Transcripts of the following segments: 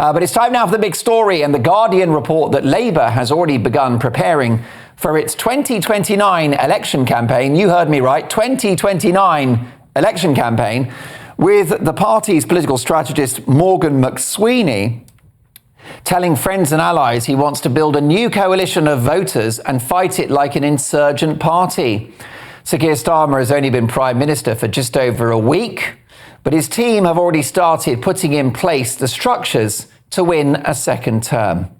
But it's time now for the big story, and the Guardian report that Labour has already begun preparing for its 2029 election campaign. You heard me right, 2029 election campaign, with the party's political strategist Morgan McSweeney telling friends and allies he wants to build a new coalition of voters and fight it like an insurgent party. Sir Keir Starmer has only been Prime Minister for just over a week, but his team have already started putting in place the structures to win a second term.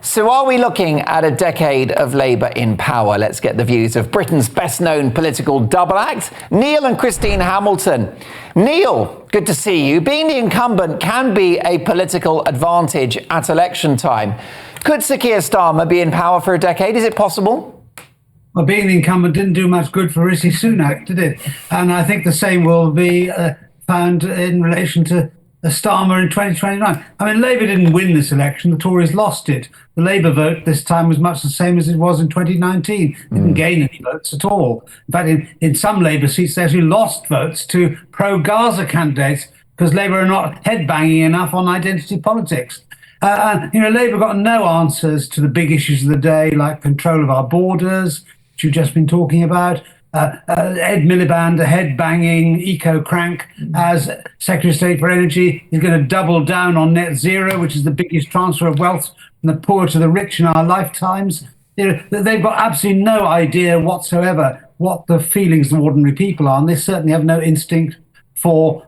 So are we looking at a decade of Labour in power? Let's get the views of Britain's best-known political double act, Neil and Christine Hamilton. Neil, good to see you. Being the incumbent can be a political advantage at election time. Could Sir Keir Starmer be in power for a decade? Is it possible? Well, being the incumbent didn't do much good for Rishi Sunak, did it? And I think the same will be found in relation to Starmer in 2029. I mean, Labour didn't win this election. The Tories lost it. The Labour vote this time was much the same as it was in 2019. Didn't gain any votes at all. In fact, in some Labour seats, they actually lost votes to pro-Gaza candidates because Labour are not headbanging enough on identity politics. Labour got no answers to the big issues of the day, like control of our borders, which you've just been talking about. Ed Miliband, a head-banging eco-crank, as Secretary of State for Energy, is going to double down on net zero, which is the biggest transfer of wealth from the poor to the rich in our lifetimes. They've got absolutely no idea whatsoever what the feelings of ordinary people are, and they certainly have no instinct for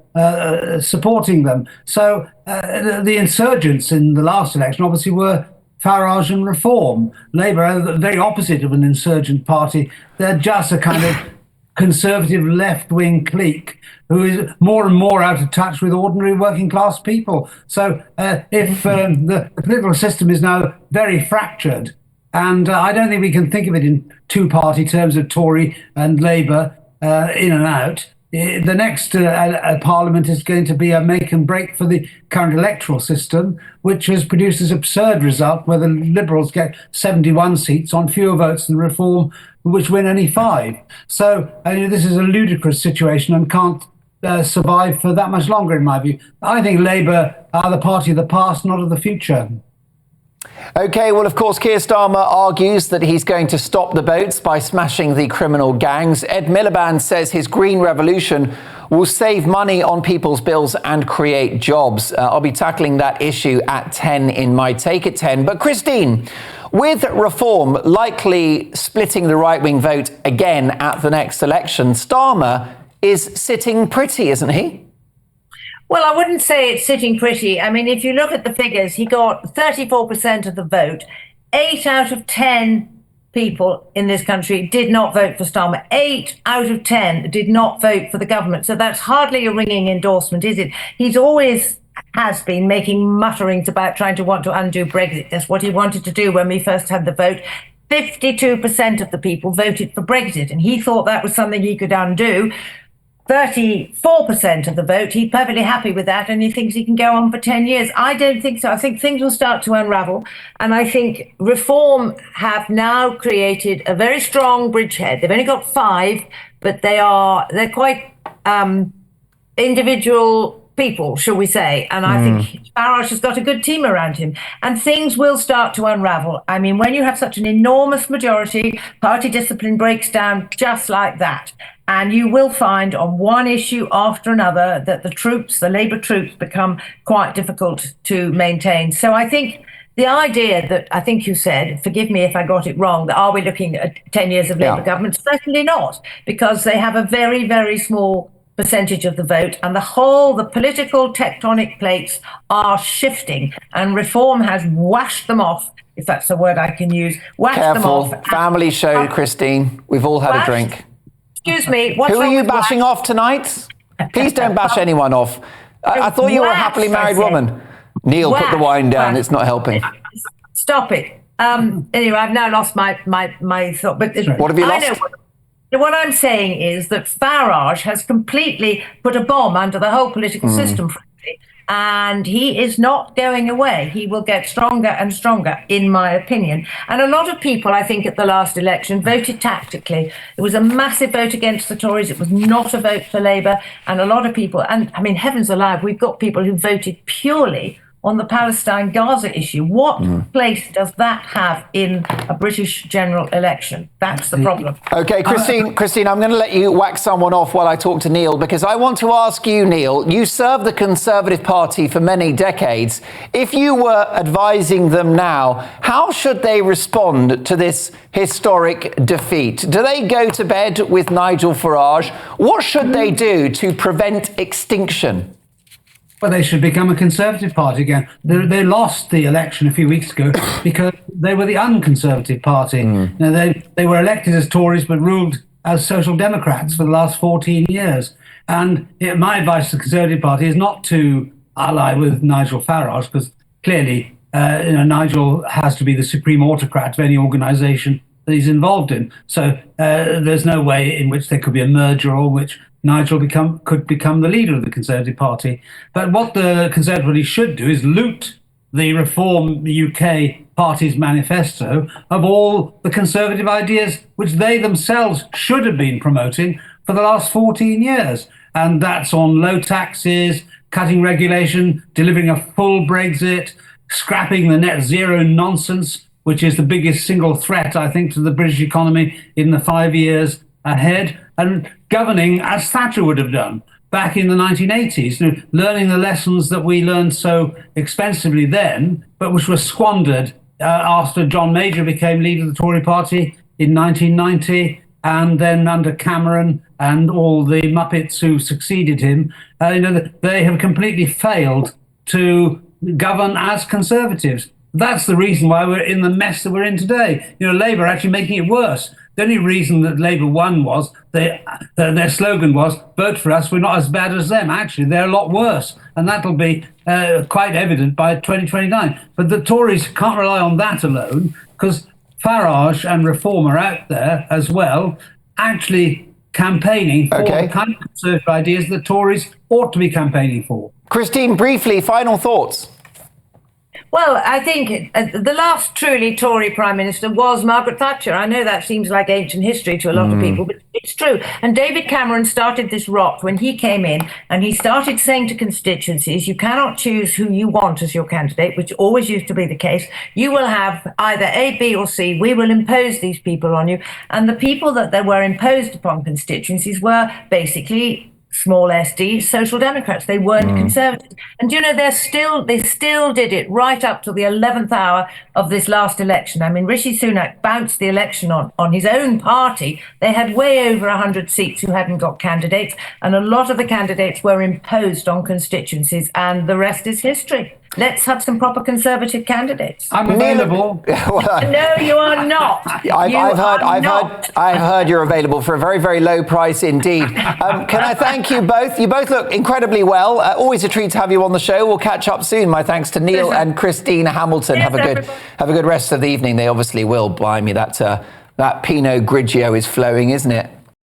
supporting them. So the insurgents in the last election obviously were Farage and Reform. Labour are the very opposite of an insurgent party. They're just a kind of conservative left-wing clique who is more and more out of touch with ordinary working-class people. So if the political system is now very fractured, and I don't think we can think of it in two-party terms of Tory and Labour in and out. The next parliament is going to be a make and break for the current electoral system, which has produced this absurd result where the Liberals get 71 seats on fewer votes than Reform, which win only 5. So this is a ludicrous situation and can't survive for that much longer, in my view. I think Labour are the party of the past, not of the future. OK, well, of course, Keir Starmer argues that he's going to stop the boats by smashing the criminal gangs. Ed Miliband says his Green Revolution will save money on people's bills and create jobs. I'll be tackling that issue at 10 in my Take at 10. But Christine, with Reform likely splitting the right-wing vote again at the next election, Starmer is sitting pretty, isn't he? Well, I wouldn't say it's sitting pretty. I mean, if you look at the figures, he got 34% of the vote. 8 out of 10 people in this country did not vote for Starmer. 8 out of 10 did not vote for the government. So that's hardly a ringing endorsement, is it? He's always has been making mutterings about trying to want to undo Brexit. That's what he wanted to do when we first had the vote. 52% of the people voted for Brexit, and he thought that was something he could undo. 34% of the vote, he's perfectly happy with that, and he thinks he can go on for 10 years. I don't think so. I think things will start to unravel, and I think Reform have now created a very strong bridgehead. They've only got 5, but they're quite individual people, shall we say, and I think Farage has got a good team around him, and things will start to unravel. I mean, when you have such an enormous majority, party discipline breaks down just like that. And you will find on one issue after another that the Labour troops become quite difficult to maintain. So I think the idea that I think you said, forgive me if I got it wrong, that are we looking at 10 years of Labour government? Certainly not, because they have a very, very small percentage of the vote, and the political tectonic plates are shifting, and Reform has washed them off, if that's the word I can use. Careful. Them off. Family show, Christine. We've all had a drink. Excuse me. Who are you bashing off tonight? Please don't bash anyone off. I thought you were a happily married woman. Neil, put the wine down. It's not helping. Stop it. Anyway, I've now lost my thought. But what have you lost? What I'm saying is that Farage has completely put a bomb under the whole political system, frankly, and he is not going away. He will get stronger and stronger, in my opinion. And a lot of people, I think, at the last election voted tactically. It was a massive vote against the Tories. It was not a vote for Labour. And a lot of people, and I mean, heavens alive, we've got people who voted purely on the Palestine-Gaza issue. What place does that have in a British general election? That's the problem. Okay, Christine, I'm going to let you whack someone off while I talk to Neil, because I want to ask you, Neil, you served the Conservative Party for many decades. If you were advising them now, how should they respond to this historic defeat? Do they go to bed with Nigel Farage? What should they do to prevent extinction? Well, they should become a Conservative Party again. They lost the election a few weeks ago because they were the unconservative party. Now, they were elected as Tories but ruled as Social Democrats for the last 14 years. And my advice to the Conservative Party is not to ally with Nigel Farage, because clearly Nigel has to be the supreme autocrat of any organisation that he's involved in. So there's no way in which there could be a merger or which Nigel could become the leader of the Conservative Party. But what the Conservative Party should do is loot the Reform UK Party's manifesto of all the conservative ideas which they themselves should have been promoting for the last 14 years. And that's on low taxes, cutting regulation, delivering a full Brexit, scrapping the net zero nonsense, which is the biggest single threat, I think, to the British economy in the 5 years ahead, and governing as Thatcher would have done back in the 1980s, learning the lessons that we learned so expensively then, but which were squandered after John Major became leader of the Tory party in 1990, and then under Cameron and all the Muppets who succeeded him. They have completely failed to govern as Conservatives. That's the reason why we're in the mess that we're in today. Labour are actually making it worse. The only reason that Labour won was their slogan was, vote for us, we're not as bad as them. Actually, they're a lot worse. And that'll be quite evident by 2029. But the Tories can't rely on that alone, because Farage and Reform are out there as well, actually campaigning for the kind of conservative ideas the Tories ought to be campaigning for. Christine, briefly, final thoughts. Well, I think the last truly Tory Prime Minister was Margaret Thatcher. I know that seems like ancient history to a lot of people, but it's true. And David Cameron started this rot when he came in, and he started saying to constituencies, you cannot choose who you want as your candidate, which always used to be the case. You will have either A, B or C. We will impose these people on you. And the people that were imposed upon constituencies were basically small SD, Social Democrats. They weren't Conservatives. And they still did it right up to the 11th hour of this last election. I mean, Rishi Sunak bounced the election on his own party. They had way over 100 seats who hadn't got candidates, and a lot of the candidates were imposed on constituencies, and the rest is history. Let's have some proper Conservative candidates. I'm available. No, you are not. I've heard you're available for a very, very low price indeed. Can I thank you both? You both look incredibly well. Always a treat to have you on the show. We'll catch up soon. My thanks to Neil and Christine Hamilton. Have a good rest of the evening. They obviously will. Blimey, that Pinot Grigio is flowing, isn't it?